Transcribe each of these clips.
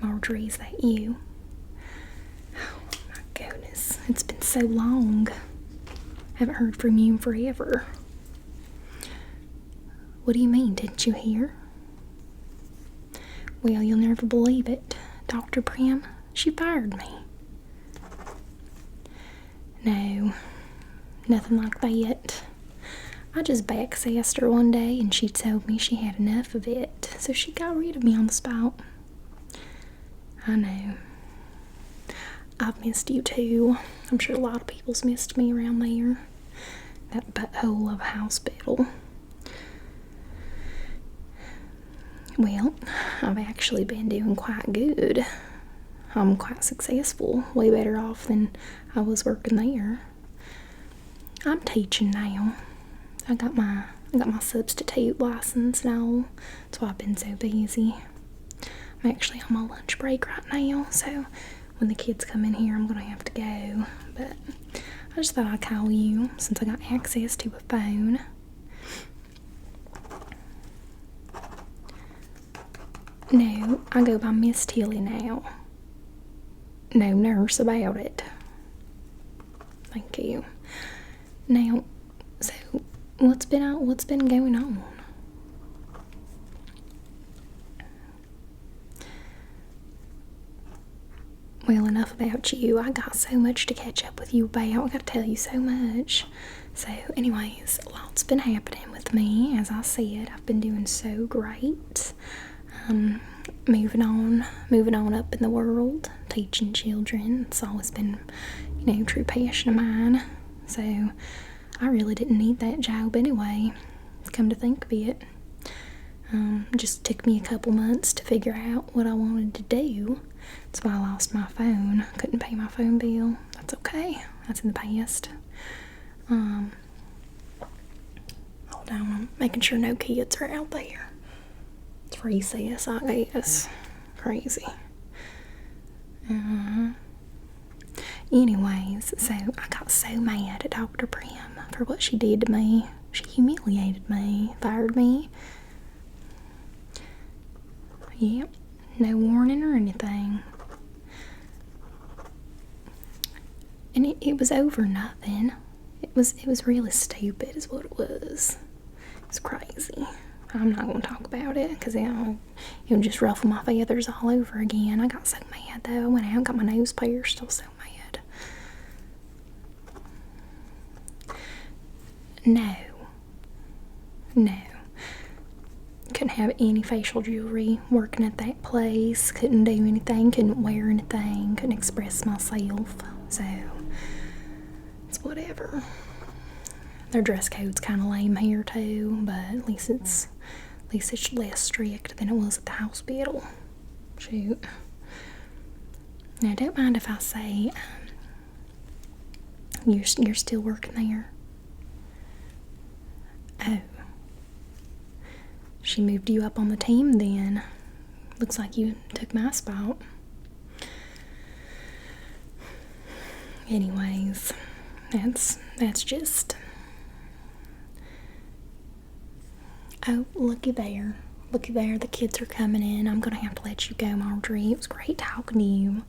Marjorie, is that you? Oh my goodness, it's been so long. Haven't heard from you in forever. What do you mean, didn't you hear? Well, you'll never believe it. Dr. Prim, she fired me. No, nothing like that. I just backsassed her one day and she told me she had enough of it, so she got rid of me on the spot. I know. I've missed you too. I'm sure a lot of people's missed me around there. That butthole of a hospital. Well, I've actually been doing quite good. I'm quite successful, way better off than I was working there. I'm teaching now. I got my substitute license now. That's why I've been so busy. I'm actually on my lunch break right now, so when the kids come in here, I'm gonna have to go. But I just thought I'd call you since I got access to a phone. No, I go by Miss Tilly now. No nurse about it. Thank you. Now, so what's been going on? Well, enough about you. I got so much to catch up with you about. I gotta tell you so much. So, anyways, a lot's been happening with me. As I said, I've been doing so great. Moving on up in the world, teaching children. It's always been, a true passion of mine. So, I really didn't need that job anyway. Come to think of it. It just took me a couple months to figure out what I wanted to do. That's why I lost my phone. Couldn't pay my phone bill. That's okay. That's in the past. Hold on. I'm making sure no kids are out there. It's recess, I guess. Crazy. Anyways, so I got so mad at Dr. Prim for what she did to me. She humiliated me, fired me. Yep, no warning or anything. And it was over nothing. It was really stupid is what it was. It's crazy. I'm not going to talk about it because it'll just ruffle my feathers all over again. I got so mad though. I went out and got my nose pierced. I was so mad. No. Couldn't have any facial jewelry working at that place. Couldn't do anything. Couldn't wear anything. Couldn't express myself. So, it's whatever. Their dress code's kind of lame here too, but at least it's less strict than it was at the hospital. Shoot. Now, don't mind if I say you're still working there. Oh. She moved you up on the team then. Looks like you took my spot. Anyways, that's just... Oh, looky there. Looky there, the kids are coming in. I'm gonna have to let you go, Marjorie. It was great talking to you.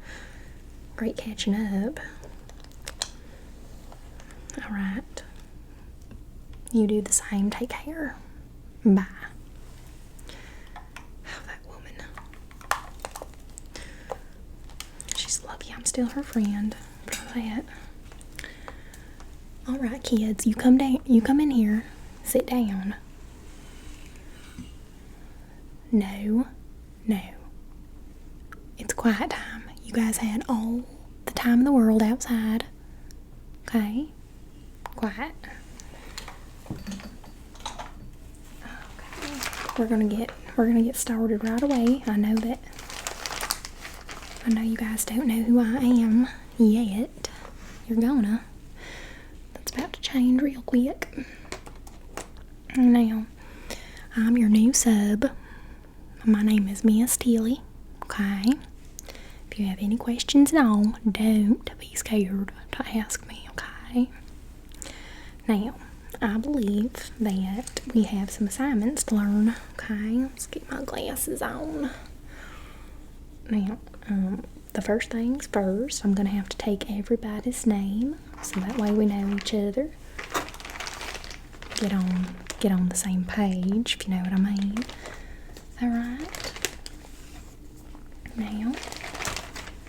Great catching up. Alright. You do the same. Take care. Bye. Oh, that woman. She's lucky I'm still her friend for that. Alright, kids, you come in here. Sit down. No. It's quiet time. You guys had all the time in the world outside. Okay? Quiet. Okay. We're gonna get started right away. I know you guys don't know who I am yet. You're gonna. That's about to change real quick. Now, I'm your new sub. My name is Miss Tilly, okay? If you have any questions at all, don't be scared to ask me, okay? Now, I believe that we have some assignments to learn, okay? Let's get my glasses on. Now, the first things first, I'm going to have to take everybody's name so that way we know each other. Get on the same page, if you know what I mean. Alright. Now,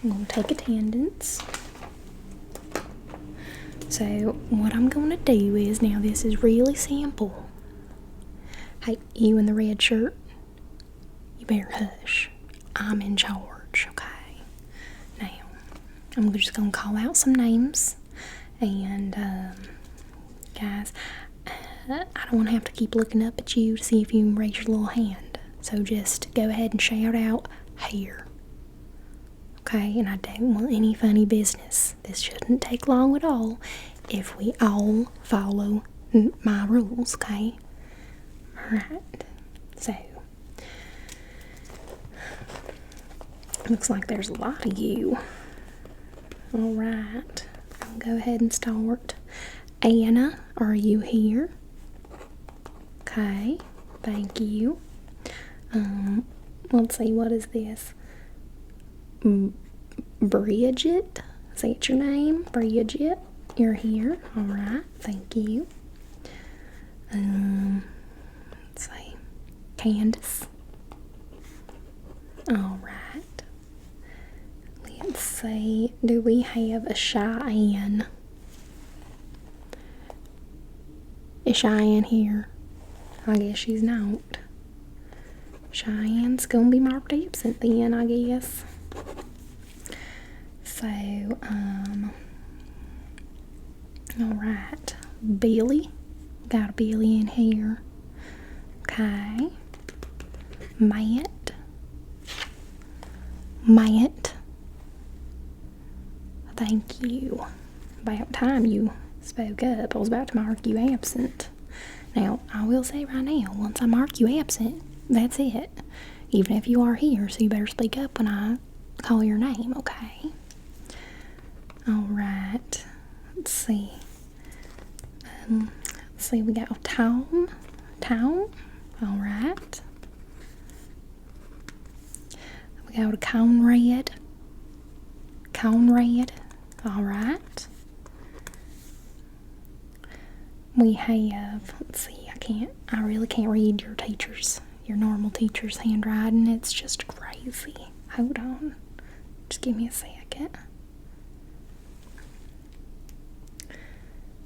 I'm going to take attendance. So, what I'm going to do is, now this is really simple. Hey, you in the red shirt, you better hush. I'm in charge, okay? Now, I'm just going to call out some names. And, guys, I don't want to have to keep looking up at you to see if you can raise your little hand. So just go ahead and shout out, here. Okay, and I don't want any funny business. This shouldn't take long at all if we all follow my rules, okay? Alright, so looks like there's a lot of you. Alright, I'll go ahead and start. Anna, are you here? Okay, thank you. Let's see, what is this? Bridget, is that your name? Bridget, you're here. Alright, thank you. Let's see. Candace. Alright. Let's see. Do we have a Cheyenne? Is Cheyenne here? I guess she's not. Cheyenne's gonna be marked absent then, I guess. So, alright. Billy. Got a Billy in here. Okay. Matt. Thank you. About time you spoke up. I was about to mark you absent. Now, I will say right now, once I mark you absent, that's it. Even if you are here, so you better speak up when I call your name, okay? Alright. Let's see. We got Tom. Alright. We got a Conrad. Alright. We have, let's see, I really can't read your normal teacher's handwriting. It's just crazy. Hold on. Just give me a second.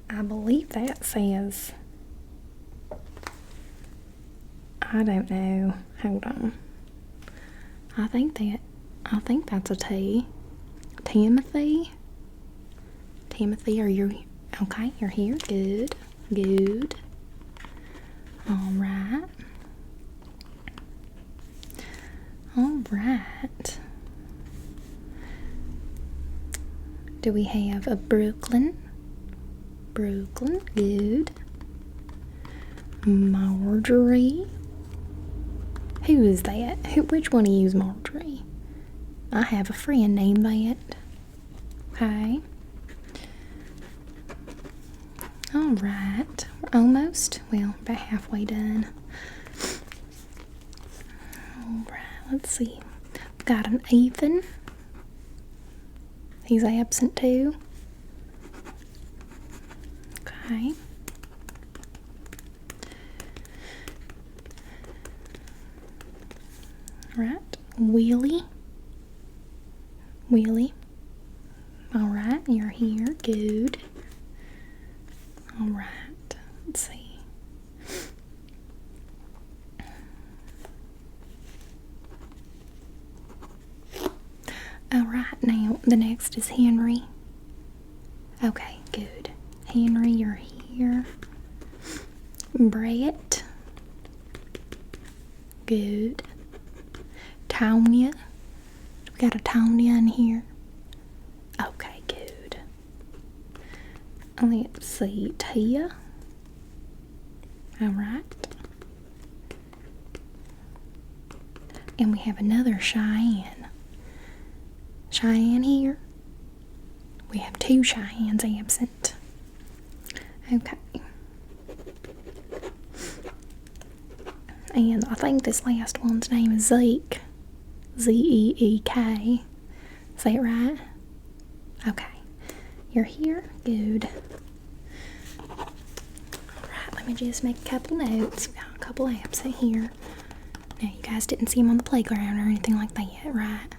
I believe that says, I don't know. Hold on. I think that's a T. Timothy, are you okay? You're here. Good. Alright. Do we have a Brooklyn? Good. Marjorie. Who is that? Which one of you is Marjorie? I have a friend named that. Okay. Alright. We're almost, about halfway done. Alright, let's see. We've got an Ethan. He's absent too. Okay. Alright. Willie. Alright, you're here. Good. Alright, let's see. Alright, now the next is Henry. Okay, good. Henry, you're here. Brett. Good. Tonya. We got a Tonya in here. Okay, good. Let's see, Tia. Alright. And we have another Cheyenne. Cheyenne here. We have two Cheyennes absent. Okay. And I think this last one's name is Zeke. Zeek. Say it right? Okay. You're here? Good. Alright, let me just make a couple notes. We got a couple apps in here. Now, you guys didn't see them on the playground or anything like that, right?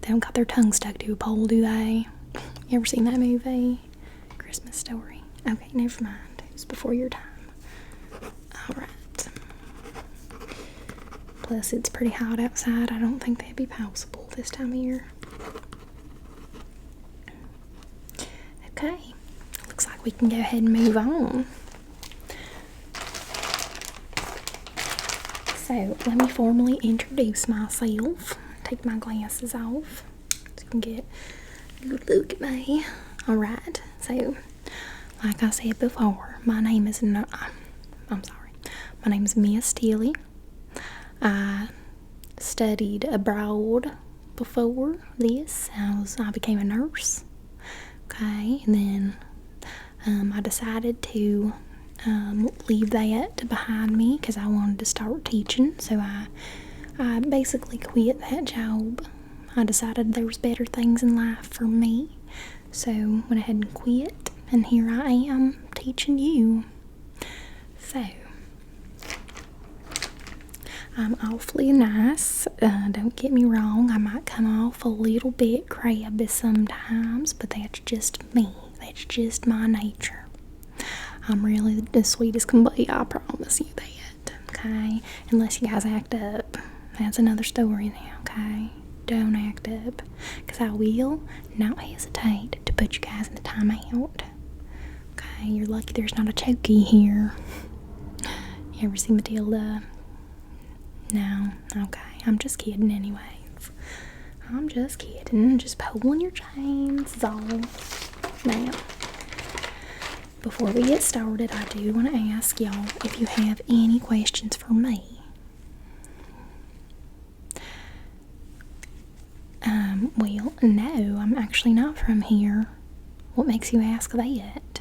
They don't got their tongue stuck to a pole, do they? You ever seen that movie? Christmas Story. Okay, never mind. It was before your time. Alright. Plus, it's pretty hot outside. I don't think that'd be possible this time of year. Okay. Looks like we can go ahead and move on. So, let me formally introduce myself. Take my glasses off so you can get a good look at me. Alright, so, like I said before, my name is Miss Tilly. I studied abroad before this. I became a nurse. Okay, and then I decided to leave that behind me because I wanted to start teaching. So I basically quit that job. I decided there was better things in life for me. So went ahead and quit, and here I am teaching you. So I'm awfully nice. Don't get me wrong, I might come off a little bit crabby sometimes, but that's just me. That's just my nature. I'm really the sweetest can be, I promise you that, okay? Unless you guys act up. That's another story now, okay? Don't act up, because I will not hesitate to put you guys in the timeout. Okay, you're lucky there's not a chokey here. You ever see Matilda? No? Okay, I'm just kidding anyways. I'm just kidding. Just pulling your chains is all. Now, before we get started, I do want to ask y'all if you have any questions for me. Well, no, I'm actually not from here. What makes you ask that?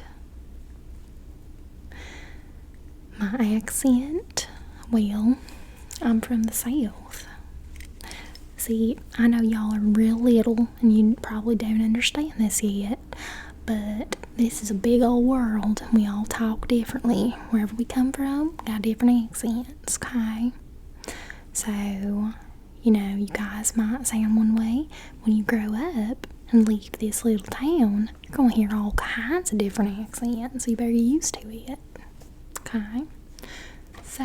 My accent? Well, I'm from the South. See, I know y'all are real little and you probably don't understand this yet, but this is a big old world and we all talk differently. Wherever we come from, got different accents, okay? So, you know, you guys might sound one way. When you grow up and leave this little town, you're going to hear all kinds of different accents, so you better get used to it, okay? So,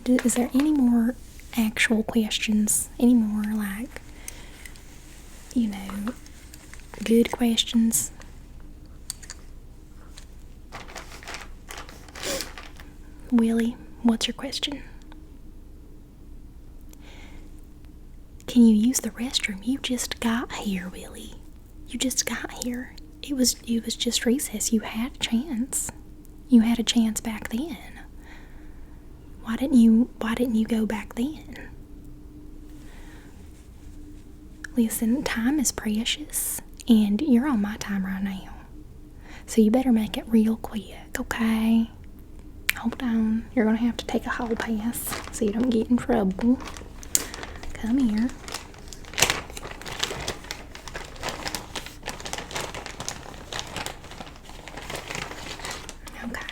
is there any more actual questions? Any more, like, you know, good questions? Willie, what's your question? Can you use the restroom? You just got here, Willie. You just got here. It was just recess. You had a chance. You had a chance back then. Why didn't you go back then? Listen, time is precious, and you're on my time right now. So you better make it real quick, okay? Hold on. You're gonna have to take a hall pass so you don't get in trouble. Come here. Okay.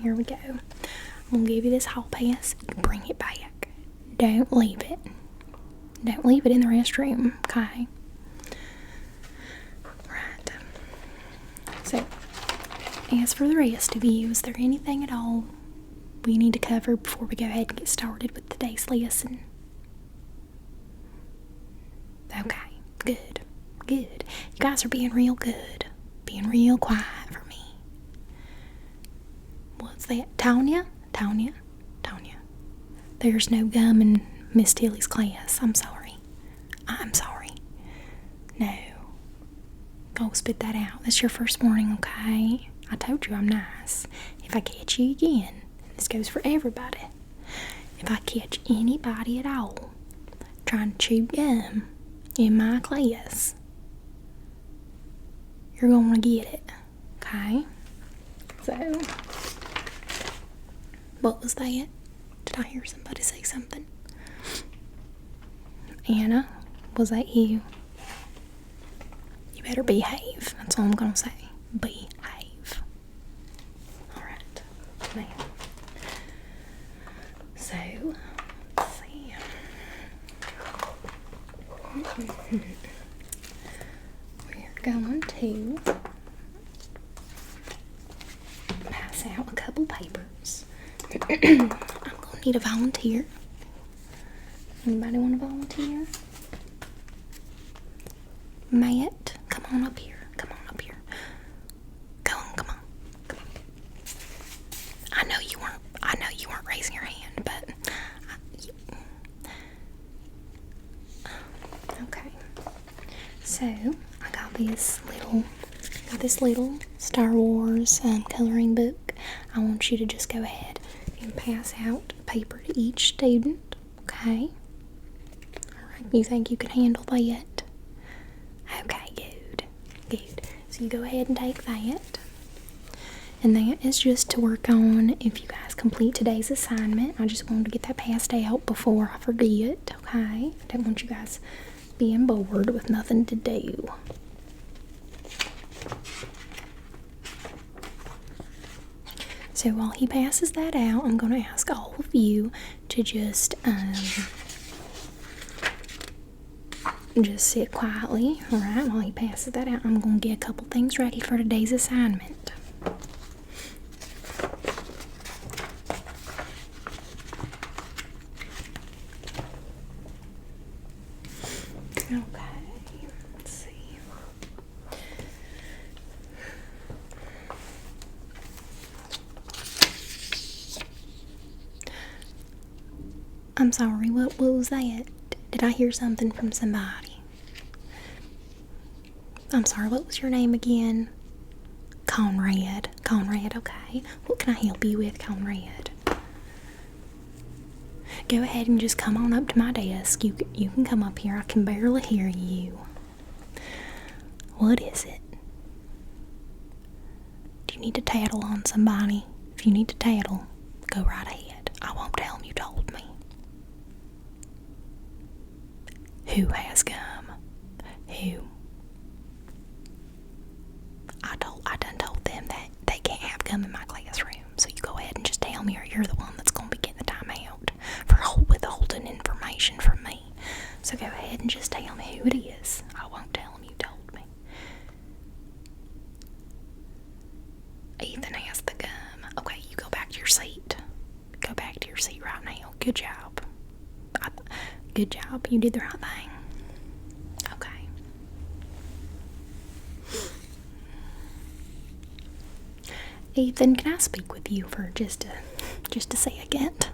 Here we go. I'm gonna give you this hall pass. You can bring it back. Don't leave it. Don't leave it in the restroom, okay? Right. So, as for the rest of you, is there anything at all we need to cover before we go ahead and get started with today's lesson? Okay, good, good. You guys are being real good. Being real quiet for me. What's that? Tanya? There's no gum in Miss Tilly's class. I'm sorry. No. Go spit that out. That's your first warning, okay? I told you I'm nice. If I catch you again, and this goes for everybody, if I catch anybody at all trying to chew gum in my class, you're gonna get it, okay? So, what was that? Did I hear somebody say something? Anna, was that you? You better behave. That's all I'm gonna say. Behave. Alright. Now. So, let's see. We're going to pass out a couple papers. I'm gonna need a volunteer. Anybody want to volunteer? Matt, come on up here. Come on up here. Come on. Come on. I know you weren't raising your hand, but okay. So I got this little Star Wars coloring book. I want you to just go ahead and pass out paper to each student. Okay. You think you can handle that? Okay, good. So you go ahead and take that. And that is just to work on if you guys complete today's assignment. I just wanted to get that passed out before I forget, okay? I don't want you guys being bored with nothing to do. So while he passes that out, I'm going to ask all of you to just sit quietly, alright, while he passes that out. I'm going to get a couple things ready for today's assignment. Okay, let's see. I'm sorry, what was that? Did I hear something from somebody? I'm sorry, what was your name again? Conrad, okay. What can I help you with, Conrad? Go ahead and just come on up to my desk. You can come up here. I can barely hear you. What is it? Do you need to tattle on somebody? If you need to tattle, go right ahead. I won't tell them you told me. Who has gum? Who? I done told them that they can't have gum in my classroom. So you go ahead and just tell me, or you're the one that's going to be getting the time out for withholding information from me. So go ahead and just tell me who it is. I won't tell them you told me. Ethan has the gum. Okay, you go back to your seat. Go back to your seat right now. Good job. Good job. You did the right thing. Okay. Ethan, can I speak with you for just a second?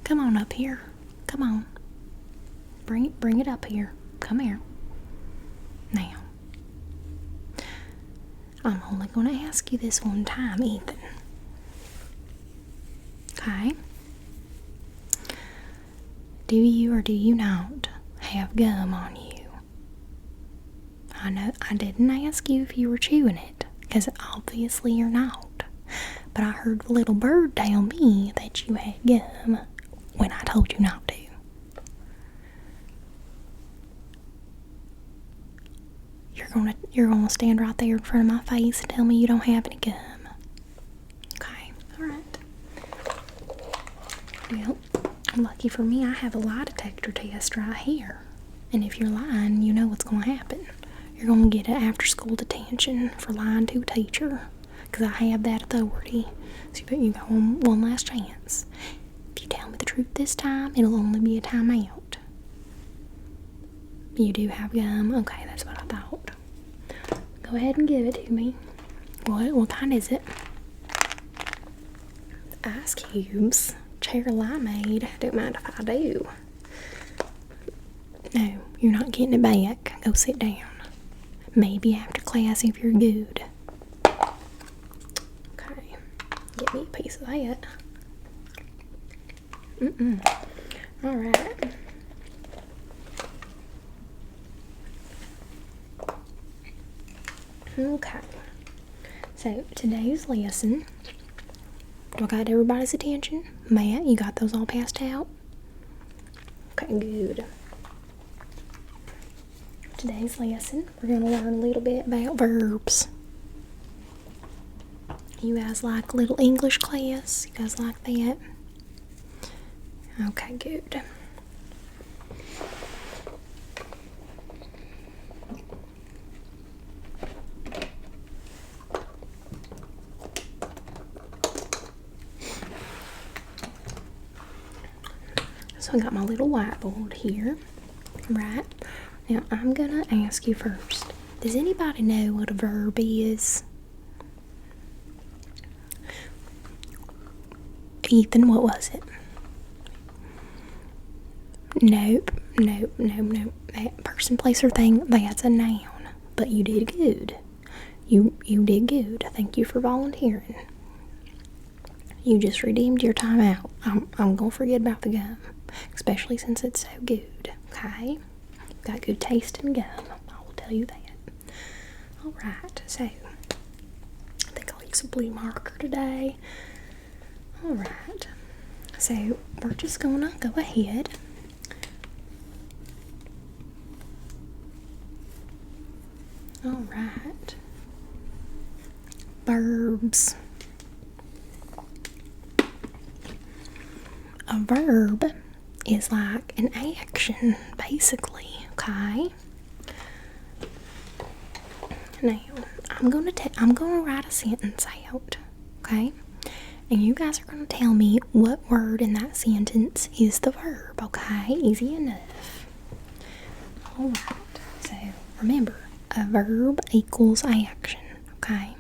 Come on up here. Come on. Bring it up here. Come here. Now. I'm only going to ask you this one time, Ethan. Okay? Do you or do you not have gum on you? I know I didn't ask you if you were chewing it, because obviously you're not. But I heard the little bird tell me that you had gum when I told you not to. You're gonna stand right there in front of my face and tell me you don't have any gum. Okay, alright. Well, lucky for me, I have a lie detector test right here. And if you're lying, you know what's gonna happen. You're gonna get an after-school detention for lying to a teacher, because I have that authority. So you got one last chance. If you tell me the truth this time, it'll only be a timeout. You do have gum? Okay, that's what I thought. Go ahead and give it to me. What kind is it? Ice cubes. Cherry limeade. Don't mind if I do. No, you're not getting it back. Go sit down. Maybe after class if you're good. Okay. Get me a piece of that. Alright. Okay. So, today's lesson. Do I got everybody's attention? Matt, you got those all passed out? Okay, good. Today's lesson, we're going to learn a little bit about verbs. You guys like little English class? You guys like that? Okay, good. So I got my little whiteboard here, right? Now I'm gonna ask you first. Does anybody know what a verb is? Ethan, what was it? Nope. That person, place, or thing, that's a noun. But you did good. You did good. Thank you for volunteering. You just redeemed your time out. I'm gonna forget about the gum, especially since it's so good. Okay? You've got good taste in gum. I will tell you that. Alright, so I think I'll use a blue marker today. Alright, so we're just gonna go ahead. Alright. Verbs. A verb is like an action, basically, okay? Now, I'm gonna write a sentence out, okay? And you guys are gonna tell me what word in that sentence is the verb, okay? Easy enough. Alright, so remember, a verb equals action, okay?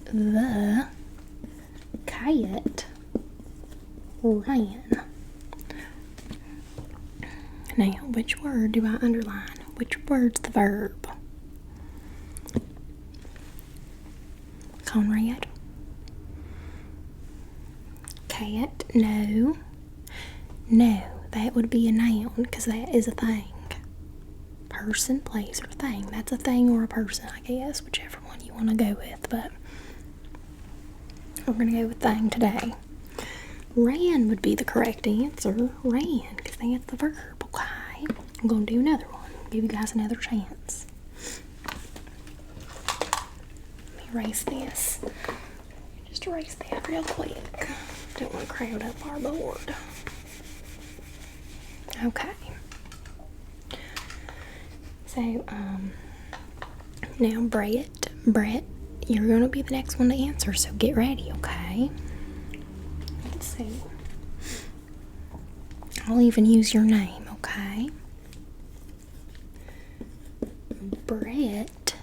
The cat ran. Now, which word do I underline? Which word's the verb? Conrad? Cat? No. No, that would be a noun because that is a thing. Person, place, or thing. That's a thing or a person, I guess, whichever one you want to go with, but we're going to go with thing today. Ran would be the correct answer. Ran, because that's the verb, okay? I'm going to do another one. Give you guys another chance. Let me erase this. Just erase that real quick. Don't want to crowd up our board. Okay. So, now Brett, you're going to be the next one to answer, so get ready, okay? Let's see. I'll even use your name, okay? Brett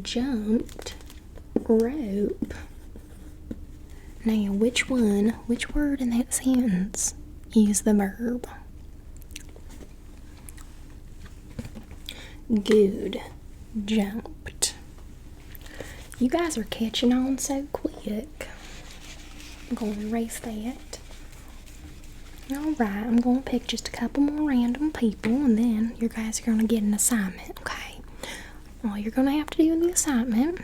jumped rope. Now, which word in that sentence is the verb? Good. Jumped. You guys are catching on so quick. I'm going to erase that. Alright, I'm going to pick just a couple more random people and then you guys are going to get an assignment, okay? All you're going to have to do in the assignment,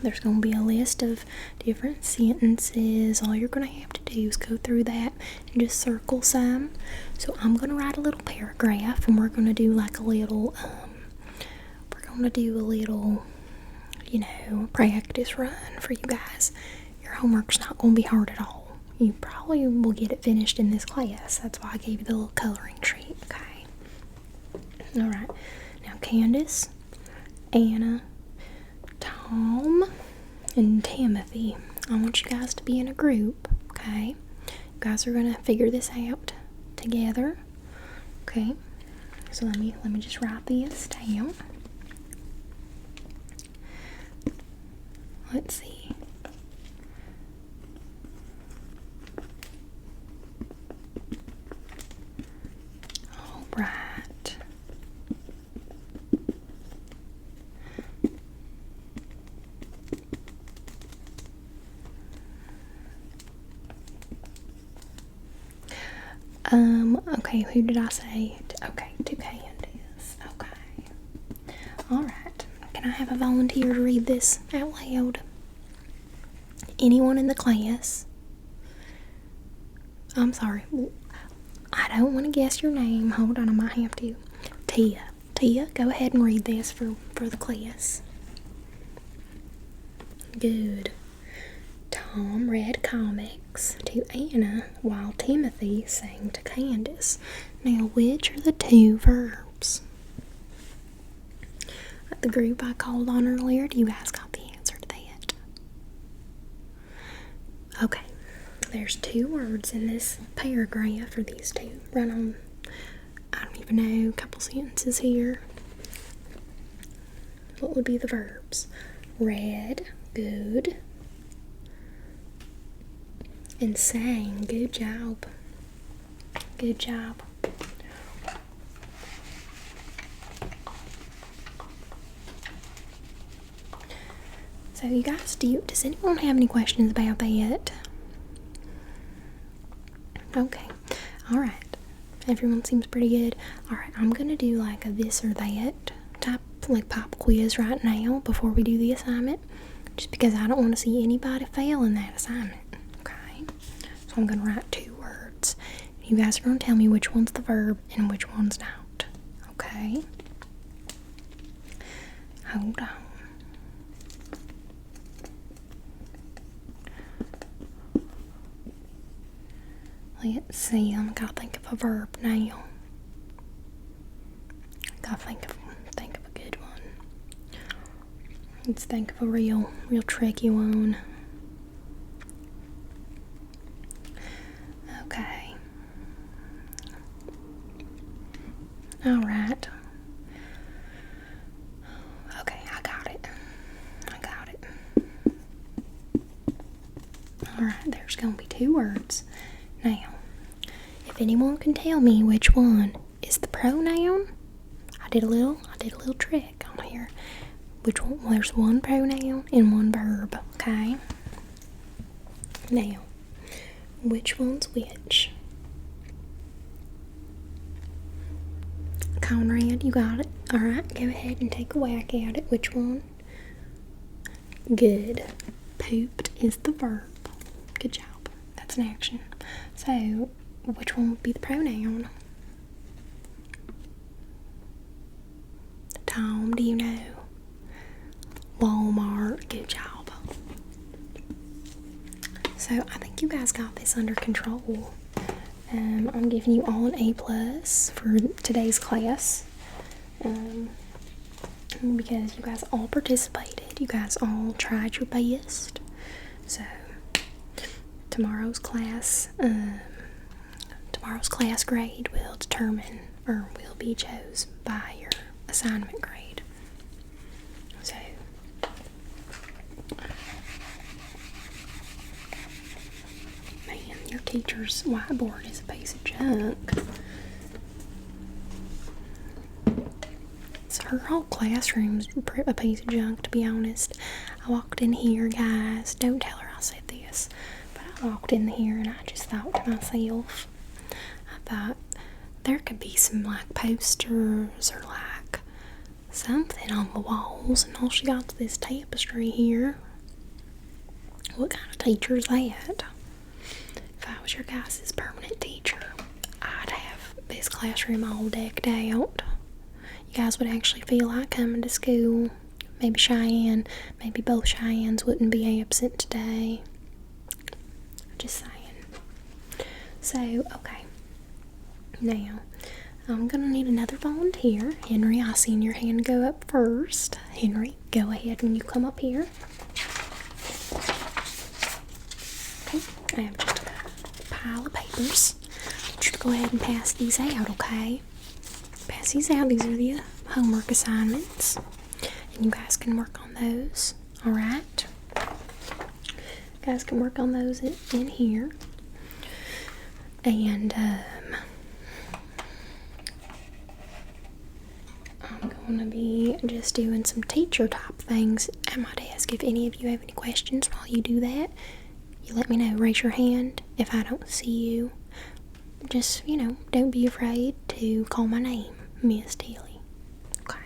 there's going to be a list of different sentences. All you're going to have to do is go through that and just circle some. So I'm going to write a little paragraph and we're going to do like a little, you know, practice run for you guys. Your homework's not going to be hard at all. You probably will get it finished in this class. That's why I gave you the little coloring sheet, okay? Alright, now Candace, Anna, Tom, and Timothy. I want you guys to be in a group, okay? You guys are going to figure this out together, okay? So let me just write this down. Let's see. All right. Okay, who did I say? Okay, to Candace. Okay. Alright. Can I have a volunteer to read this out loud? Anyone in the class. I'm sorry. I don't want to guess your name. Hold on, I might have to. Tia. Tia, go ahead and read this for the class. Good. Tom read comics to Anna while Timothy sang to Candace. Now, which are the two verbs? The group I called on earlier, do you guys got the answer to that? Okay, there's two words in this paragraph for these two. Run on, I don't even know, a couple sentences here. What would be the verbs? Read, good, and sang. Good job. Good job. So you guys, does anyone have any questions about that? Okay. Alright. Everyone seems pretty good. Alright, I'm gonna do like a this or that type, like pop quiz right now before we do the assignment. Just because I don't want to see anybody fail in that assignment. Okay? So I'm gonna write two words. You guys are gonna tell me which one's the verb and which one's not. Okay? Hold on. Let's see, I'm gonna think of a verb now. Gotta think of a good one. Let's think of a real tricky one. Okay. Alright. Okay, I got it. Alright, there's gonna be two words. Now, if anyone can tell me which one is the pronoun, I did a little trick on here. Which one? Well, there's one pronoun and one verb. Okay. Now, which one's which? Conrad, you got it. All right, go ahead and take a whack at it. Which one? Good. Pooped is the verb. Good job. That's an action. So, which one would be the pronoun? Tom, do you know? Walmart. Good job. So, I think you guys got this under control. I'm giving you all an A+ for today's class. Because you guys all participated. You guys all tried your best. So, tomorrow's class grade will determine, or will be chosen by your assignment grade. So, man, your teacher's whiteboard is a piece of junk. So her whole classroom's a piece of junk, to be honest. I walked in here, guys, don't tell her I said this, but I walked in here and I just thought to myself, I thought there could be some like posters or like something on the walls, and all she got's this tapestry here. What kind of teacher is that? If I was your guys' permanent teacher, I'd have this classroom all decked out. You guys would actually feel like coming to school. Maybe Cheyenne, maybe both Cheyennes wouldn't be absent today. Just saying. So, okay. Now, I'm gonna need another volunteer. Henry, I seen your hand go up first. Henry, go ahead and you come up here. Okay, I have just a pile of papers. I want you to go ahead and pass these out, okay? Pass these out. These are the homework assignments. And you guys can work on those, alright? You guys can work on those in here. And, I'm going to be just doing some teacher type things at my desk. If any of you have any questions while you do that, you let me know. Raise your hand if I don't see you. Just, don't be afraid to call my name, Miss Tilly. Okay.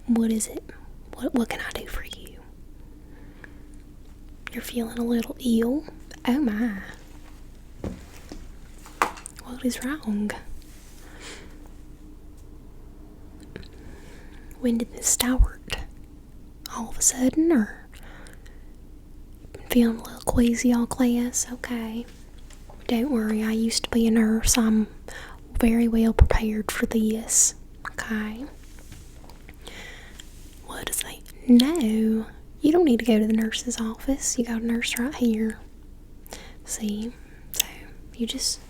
What is it? What can I do for you? You're feeling a little ill? Oh my. What is wrong? When did this start? All of a sudden, or been feeling a little queasy all class? Okay. Don't worry, I used to be a nurse. I'm very well prepared for this. Okay. What is that? No, you don't need to go to the nurse's office. You got a nurse right here. See? So, you just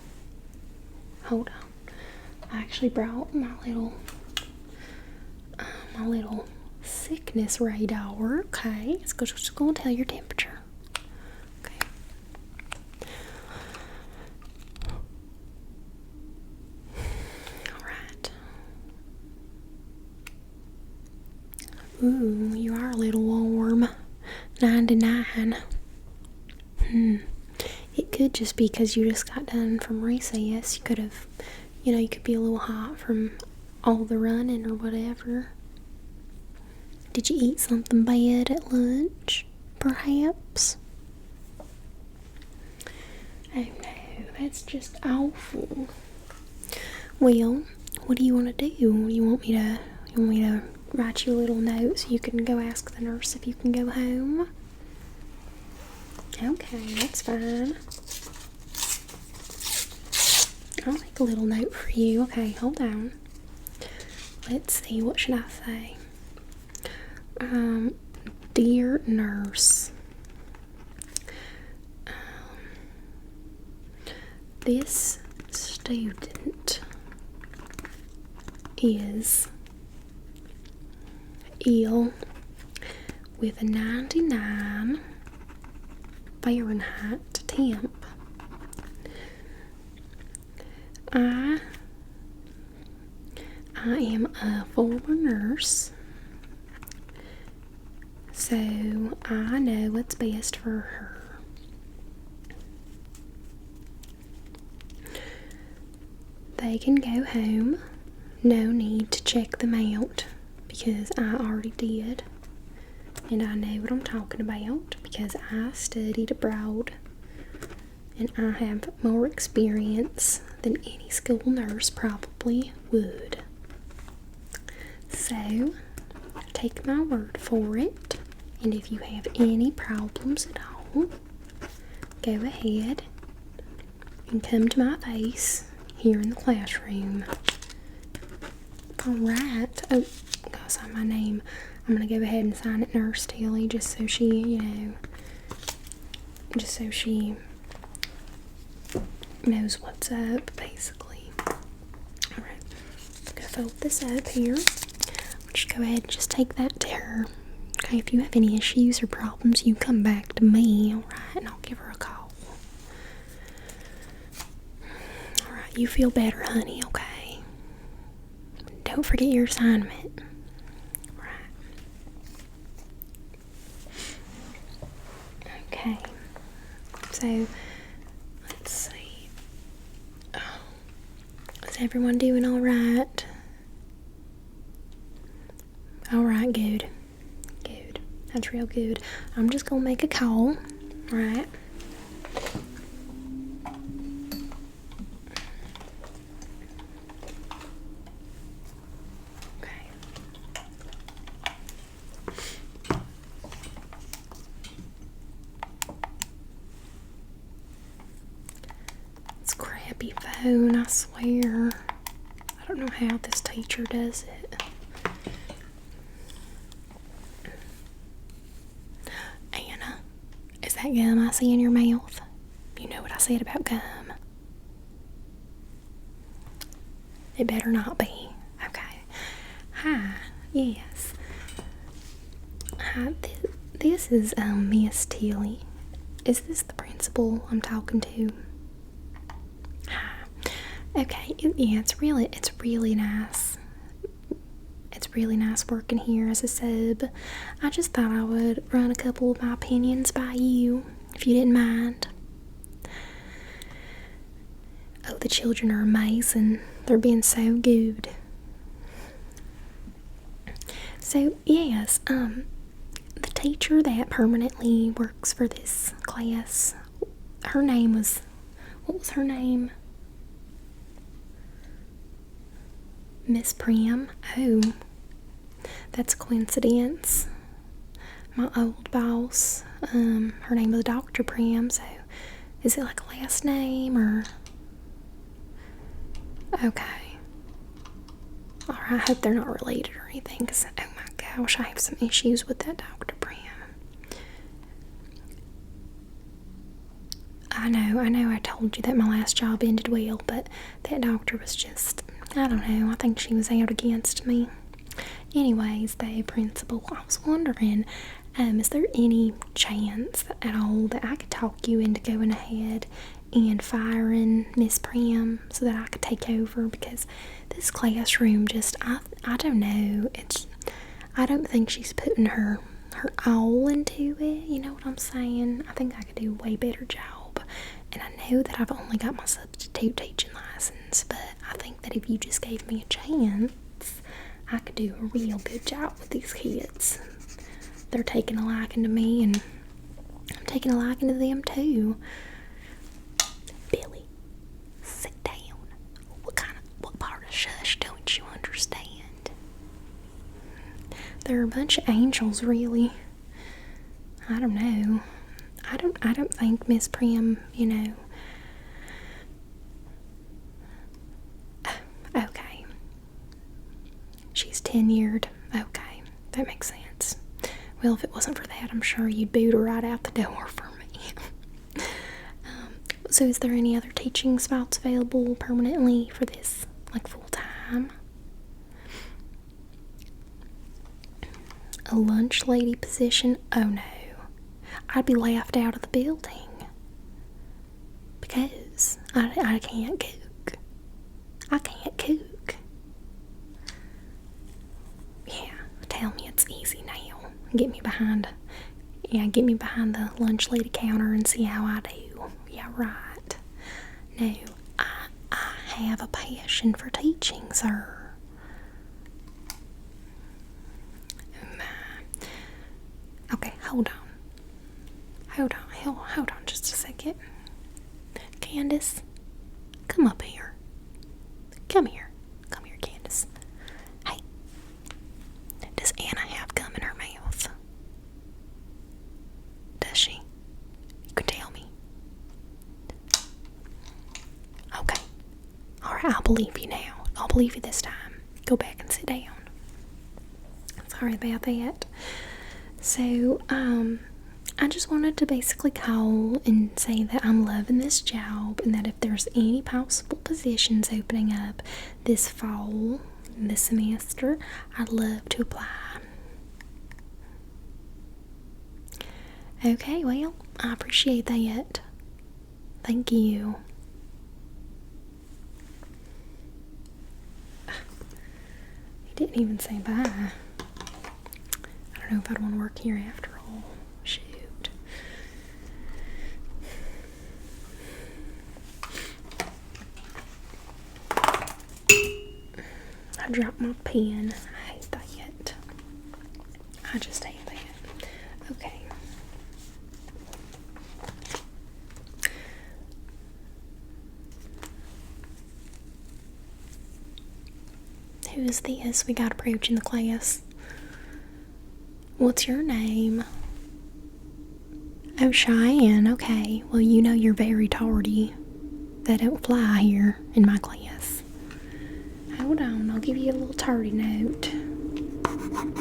hold on. I actually brought my little sickness radar. Okay, it's just going to tell your temperature. Okay. Alright. Ooh, you are a little warm. 99. It could just be because you just got done from recess. You could have, you could be a little hot from all the running or whatever. Did you eat something bad at lunch, perhaps? Oh no, that's just awful. Well, what do you want to do? You want me to write you a little note so you can go ask the nurse if you can go home? Okay, that's fine. I'll make a little note for you. Okay, hold on. Let's see, what should I say? Dear nurse, this student is ill with a 99 Fahrenheit temp. I am a former nurse, so I know what's best for her. They can go home. No need to check them out because I already did. And I know what I'm talking about because I studied abroad and I have more experience than any school nurse probably would. So, take my word for it, and if you have any problems at all, go ahead and come to my face here in the classroom. Alright. Oh, gotta sign my name. I'm gonna go ahead and sign it Nurse Tilly just so she, just so she knows what's up, basically. Alright. Gonna fold this up here. Just go ahead and just take that to her. Okay, if you have any issues or problems, you come back to me, alright, and I'll give her a call. Alright, you feel better, honey, okay? Don't forget your assignment. Alright. Okay. So, let's see. Oh, is everyone doing alright? Alright, good. Good. That's real good. I'm just gonna make a call. Alright. Okay. It's a crappy phone, I swear. I don't know how this teacher does it. Is that gum I see in your mouth? You know what I said about gum. It better not be. Okay. Hi. Yes. Hi. This is Miss Tilly. Is this the principal I'm talking to? Hi. Okay. Yeah, it's really nice. It's really nice working here as a sub. I just thought I would run a couple of my opinions by you, if you didn't mind. Oh, the children are amazing. They're being so good. So, yes, the teacher that permanently works for this class, her name was, what was her name? Miss Prim. Oh, that's a coincidence. My old boss, her name was Dr. Prim, so is it like a last name or? Okay. Alright, I hope they're not related or anything, because oh my gosh, I have some issues with that Dr. Prim. I know I told you that my last job ended well, but that doctor was just, I don't know, I think she was out against me. Anyways, the principal, I was wondering, is there any chance at all that I could talk you into going ahead and firing Miss Prim so that I could take over? Because this classroom just, I don't know, I don't think she's putting her all into it, you know what I'm saying? I think I could do a way better job. And I know that I've only got my substitute teaching license, but I think that if you just gave me a chance, I could do a real good job with these kids. They're taking a liking to me, and I'm taking a liking to them too. Billy, sit down. What part of shush don't you understand? They're a bunch of angels, really. I don't know. I don't think Miss Prim, you know. Okay. She's tenured. Okay, that makes sense. Well, if it wasn't for that, I'm sure you'd boot her right out the door for me. So is there any other teaching spots available permanently for this, like full time? A lunch lady position? Oh no. I'd be laughed out of the building. Because I can't cook. I can't cook. Yeah, tell me it's easy now. Get me behind the lunch lady counter and see how I do. Yeah, right. No, I have a passion for teaching, sir. Okay, hold on just a second. Candace, come up here. Come here, Candace. Hey, does Anna have gum in her mouth? Does she? You can tell me. Okay. Alright, I'll believe you now. I'll believe you this time. Go back and sit down. Sorry about that. So, I just wanted to basically call and say that I'm loving this job, and that if there's any possible positions opening up this fall, this semester, I'd love to apply. Okay, well, I appreciate that. Thank you. He didn't even say bye. I don't know if I'd want to work here after all. Shoot. I dropped my pen. I hate that. I just hate that. Okay. Who is this we got approaching the class? What's your name? Oh, Cheyenne. Okay. Well, you know you're very tardy. That don't fly here in my class. Hold on, I'll give you a little tardy note.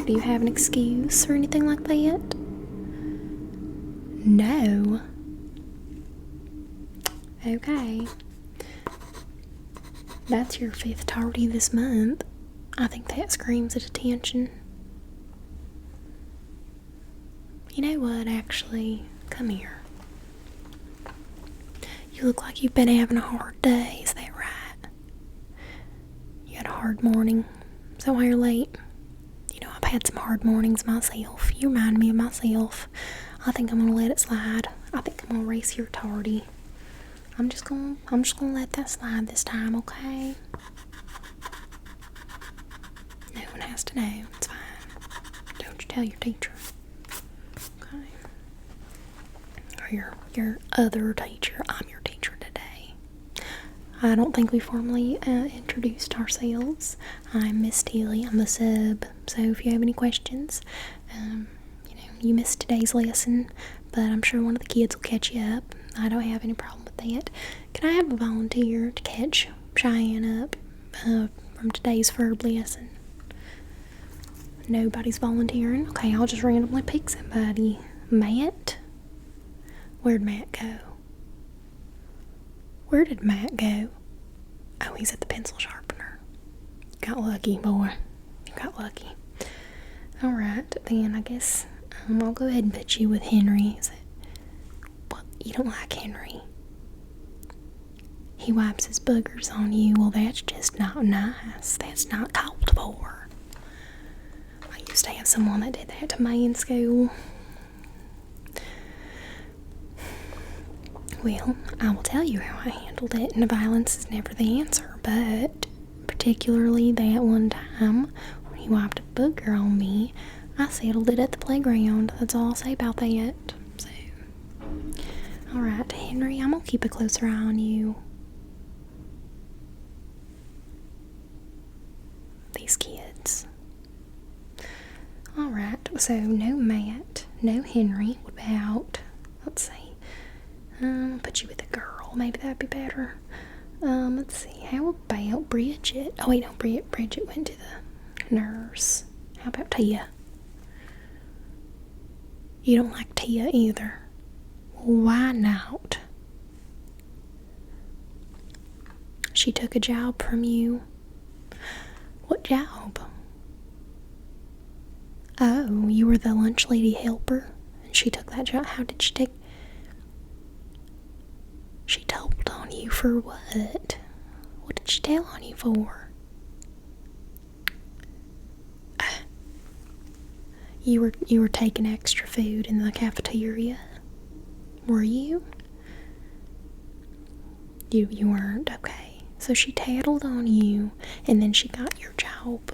Do you have an excuse or anything like that? No. Okay. That's your 5th tardy this month. I think that screams at attention. You know what, actually? Come here. You look like you've been having a hard day, is that right? You had a hard morning, is that why you're late? You know, I've had some hard mornings myself. You remind me of myself. I think I'm gonna let it slide. I think I'm gonna race your tardy. I'm just gonna let that slide this time, okay? No one has to know. It's fine. Don't you tell your teacher. Okay. Or your other teacher. I'm your teacher today. I don't think we formally introduced ourselves. I'm Miss Tilly. I'm the sub. So if you have any questions, you missed today's lesson, but I'm sure one of the kids will catch you up. I don't have any problem with that. Can I have a volunteer to catch Cheyenne up from today's verb lesson? Nobody's volunteering. Okay, I'll just randomly pick somebody. Matt? Where'd Matt go? Where did Matt go? Oh, he's at the pencil sharpener. Got lucky, boy. You got lucky. Alright, then I guess I'll go ahead and put you with Henry. What? You don't like Henry? He wipes his boogers on you. Well, that's just not nice. That's not called for. I used to have someone that did that to me in school. Well, I will tell you how I handled it, and violence is never the answer, but particularly that one time when he wiped a booger on me, I settled it at the playground. That's all I'll say about that. So, alright, Henry, I'm gonna keep a closer eye on you. These kids. Alright, so no Matt, no Henry. What about, let's see. Put you with a girl. Maybe that'd be better. Let's see. How about Bridget? Oh, wait, no. Bridget went to the nurse. How about Tia? You don't like Tia either. Why not? She took a job from you. What job? Oh, you were the lunch lady helper, and she took that job. How did she take... She told on you for what? What did she tell on you for? You were taking extra food in the cafeteria? Were you? You weren't? Okay. So she tattled on you, and then she got your job.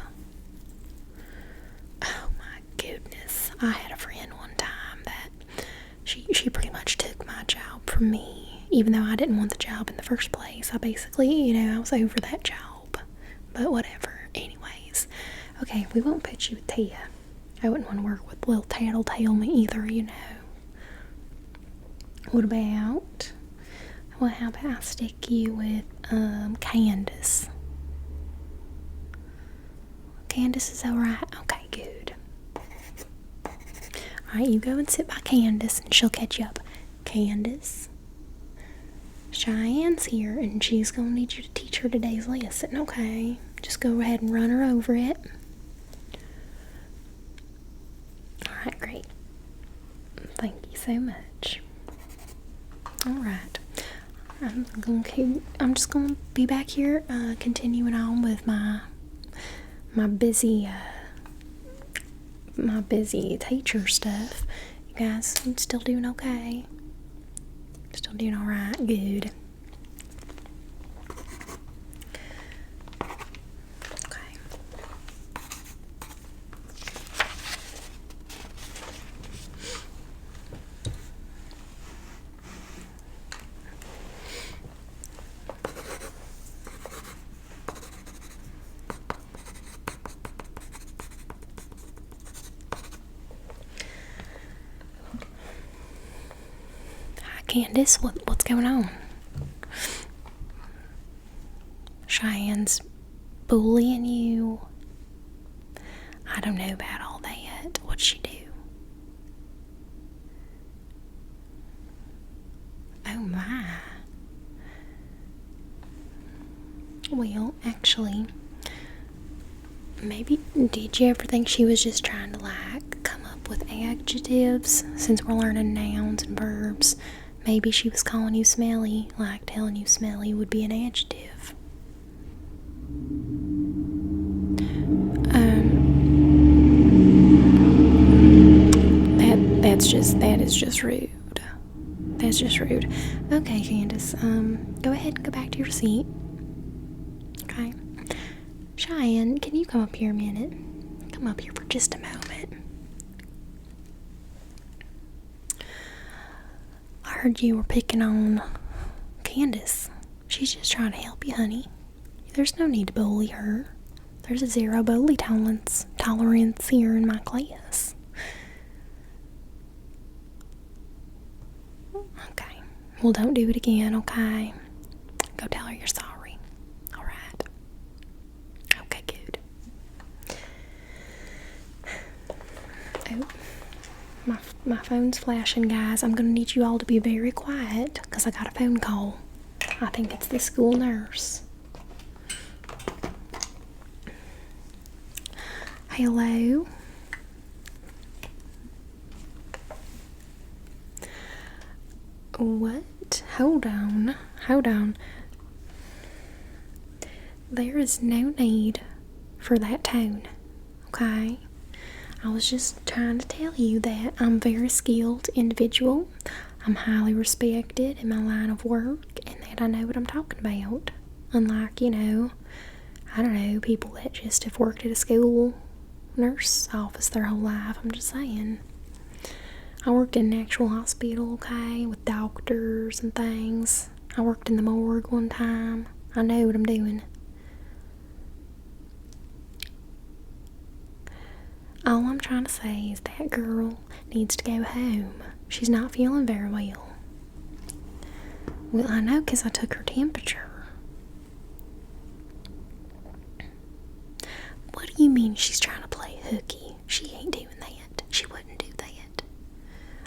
Oh my goodness. I had a friend one time that she pretty much took my job from me. Even though I didn't want the job in the first place. I basically, I was over that job. But whatever. Anyways. Okay, we won't put you with Tia. I wouldn't want to work with little tattletale me either, What about... Well, how about I stick you with, Candace? Candace is alright? Okay, good. Alright, you go and sit by Candace and she'll catch you up. Candace? Cheyenne's here, and she's gonna need you to teach her today's lesson, okay? Just go ahead and run her over it. Alright, great. Thank you so much. Alright. I'm just gonna be back here, continuing on with my busy teacher stuff. You guys still doing okay? Still doing alright? Good. Okay. Candace, what's going on? Cheyenne's bullying you. I don't know about all that. What'd she do? Oh my. Well, actually, maybe, did you ever think she was just trying to come up with adjectives? Since we're learning nouns and verbs, maybe she was calling you smelly, telling you smelly would be an adjective. That is just rude. That's just rude. Okay, Candace, go ahead and go back to your seat. Okay. Cheyenne, can you come up here a minute? Come up here for just a moment. I heard you were picking on Candace. She's just trying to help you, honey. There's no need to bully her. There's a zero bully tolerance here in my class. Okay. Well, don't do it again, okay? Go tell her you're sorry. Alright. Okay, good. Oh. My phone's flashing, guys. I'm gonna need you all to be very quiet because I got a phone call. I think it's the school nurse. Hello? What? Hold on. There is no need for that tone, okay? I was just trying to tell you that I'm a very skilled individual. I'm highly respected in my line of work, and that I know what I'm talking about. Unlike, I don't know, people that just have worked at a school nurse office their whole life. I'm just saying. I worked in an actual hospital, okay, with doctors and things. I worked in the morgue one time. I know what I'm doing. All I'm trying to say is that girl needs to go home. She's not feeling very well. Well, I know because I took her temperature. What do you mean she's trying to play hooky? She ain't doing that. She wouldn't do that.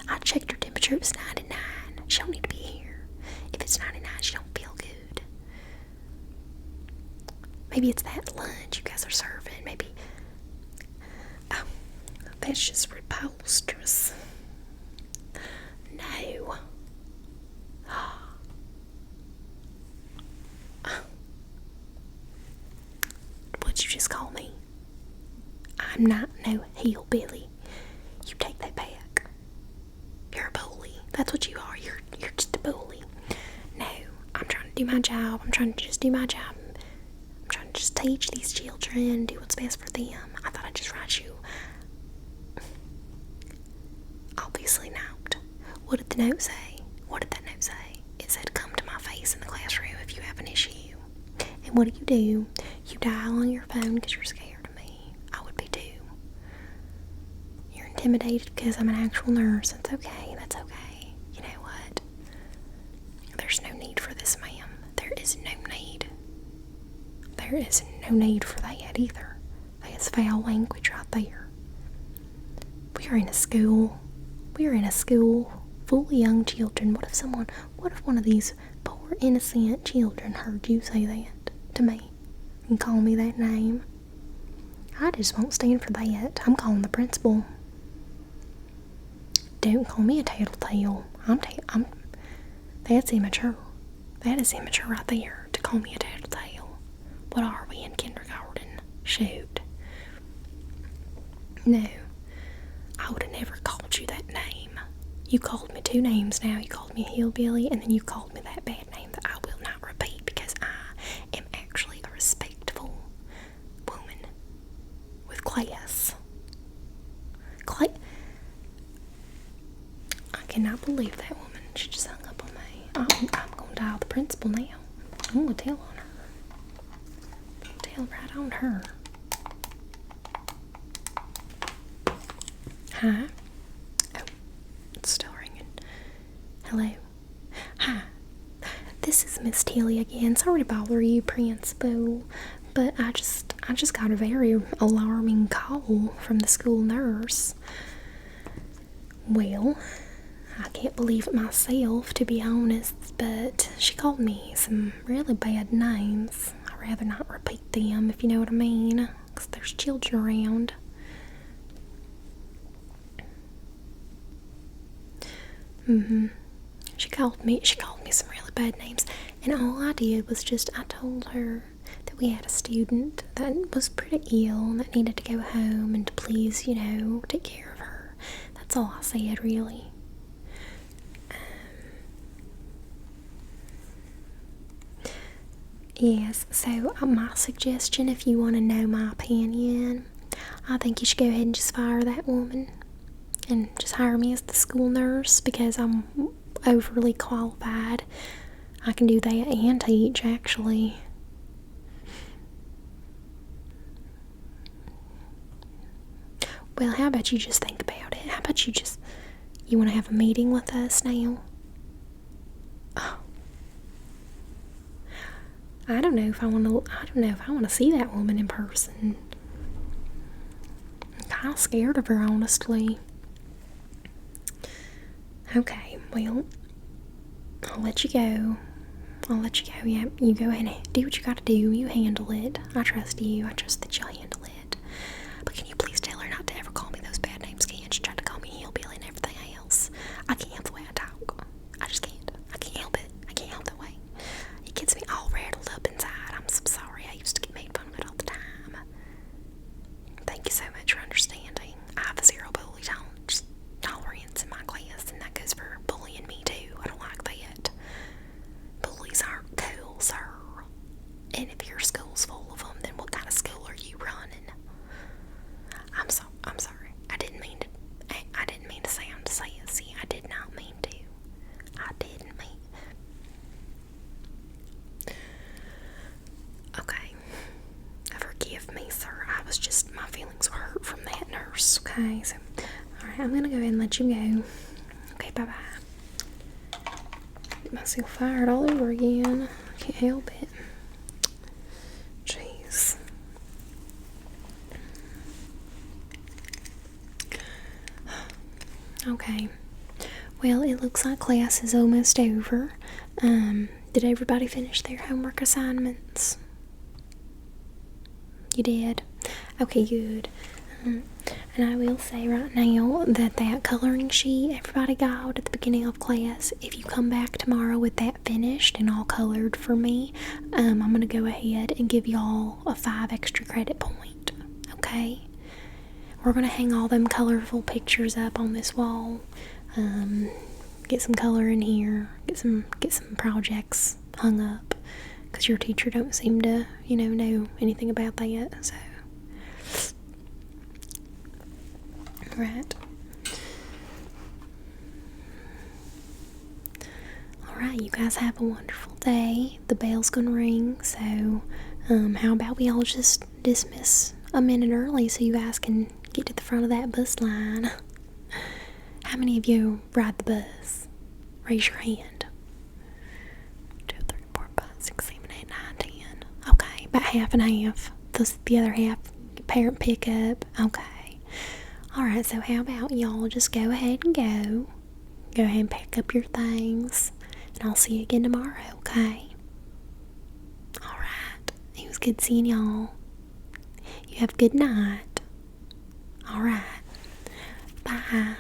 I checked her temperature. It was 99. She don't need to be here. If it's 99, she don't feel good. Maybe it's that lunch you guys are serving. Maybe. Oh, that's just preposterous. No. What'd you just call me? I'm not no hillbilly. You take that back. You're a bully. That's what you are. You're just a bully. No, I'm trying to do my job. I'm trying to just do my job. I'm trying to just teach these children, do what's best for them. I thought I'd just write you. Obviously not. What did the note say? What did that note say? It said, come to my face in the classroom if you have an issue. And what do? You dial on your phone because you're scared of me. I would be too. You're intimidated because I'm an actual nurse. It's okay. That's okay. You know what? There's no need for this, ma'am. There is no need. There is no need for that either. That's foul language right there. We are in a school. We are in a school full of young children. What if one of these poor innocent children heard you say that to me and call me that name? I just won't stand for that. I'm calling the principal. Don't call me a tattletale. That's immature. That is immature right there, to call me a tattletale. What are we in kindergarten? Shoot. No. I would have never called you that name. You called me 2 names now. You called me a hillbilly, and then you called me that bad name that I will not repeat because I am actually a respectable woman with class. I cannot believe that woman. She just hung up on me. I'm going to dial the principal now. I'm going to tell on her. Tell right on her. Hi. Oh, it's still ringing. Hello. Hi. This is Miss Tilly again. Sorry to bother you, Principal, but I just got a very alarming call from the school nurse. Well, I can't believe it myself, to be honest, but she called me some really bad names. I'd rather not repeat them, if you know what I mean, because there's children around. She called me some really bad names, and all I did was I told her that we had a student that was pretty ill and that needed to go home and to please, take care of her. That's all I said, really. Yes, so my suggestion, if you want to know my opinion, I think you should go ahead and just fire that woman and just hire me as the school nurse because I'm overly qualified. I can do that and teach, actually. Well, how about you just think about it? How about you want to have a meeting with us now? Oh. I don't know if I want to see that woman in person. I'm kind of scared of her, honestly. Okay, well, I'll let you go. Yeah, you go ahead and do what you gotta do. You handle it. I trust you. I trust that you'll handle it. But can you please tell her not to ever call me those bad names again? She tried to call me hillbilly and everything else. I can't help the way I talk. I just can't. I can't help it. I can't help that way. It gets me all rattled up inside. I'm so sorry. I used to get made fun of it all the time. Thank you so much for understanding. I have a zero bully tolerance in my class, and that goes for bullying me too. I don't like that. Bullies aren't cool, sir. And if your school's full of them, then what kind of school are you running? I'm sorry. I didn't mean to sound sassy. I did not mean to. I didn't mean. Okay. Forgive me, sir. My feelings were hurt from that nurse. Okay, so, alright, I'm gonna go ahead and let you go. Okay, bye-bye. Get myself fired all over again. Can't help it. Jeez. Okay. Well, it looks like class is almost over. Did everybody finish their homework assignments? You did? Okay, good. And I will say right now that coloring sheet everybody got at the beginning of class, if you come back tomorrow with that finished and all colored for me, I'm going to go ahead and give y'all a 5 extra credit point. Okay? We're going to hang all them colorful pictures up on this wall. Get some color in here. Get some projects hung up. Because your teacher don't seem to, know anything about that. So, right. Alright, you guys have a wonderful day. The bell's gonna ring, so how about we all just dismiss a minute early so you guys can get to the front of that bus line. How many of you ride the bus? Raise your hand. 2, 3, 4, 5, 6, 7, 8, 9, 10. Okay, about half and half. The other half, parent pickup. Okay. Alright, so how about y'all just go ahead and go. Go ahead and pack up your things. And I'll see you again tomorrow, okay? Alright. It was good seeing y'all. You have a good night. Alright. Bye.